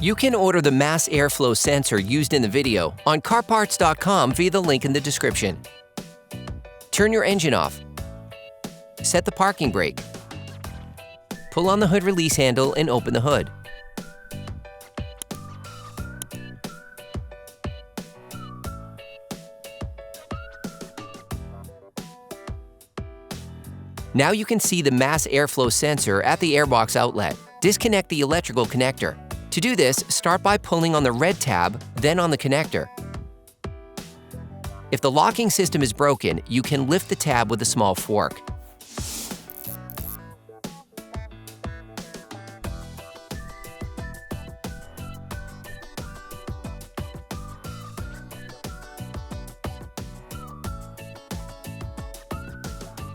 You can order the mass airflow sensor used in the video on CarParts.com via the link in the description. Turn your engine off. Set the parking brake. Pull on the hood release handle and open the hood. Now you can see the mass airflow sensor at the airbox outlet. Disconnect the electrical connector. To do this, start by pulling on the red tab, then on the connector. If the locking system is broken, you can lift the tab with a small fork.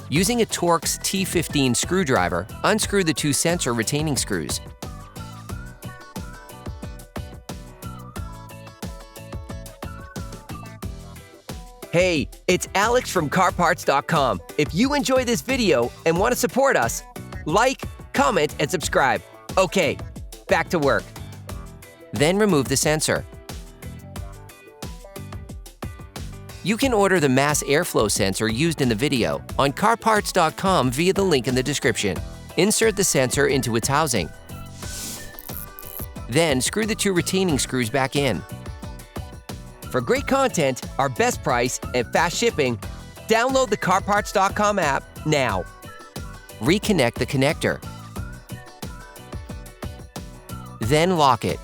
Using a Torx T15 screwdriver, unscrew the two sensor retaining screws. Hey, it's Alex from CarParts.com. If you enjoy this video and want to support us, like, comment, and subscribe. Okay, back to work. Then remove the sensor. You can order the mass airflow sensor used in the video on CarParts.com via the link in the description. Insert the sensor into its housing. Then screw the two retaining screws back in. For great content, our best price, and fast shipping, download the CarParts.com app now. Reconnect the connector. Then lock it.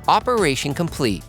Operation complete.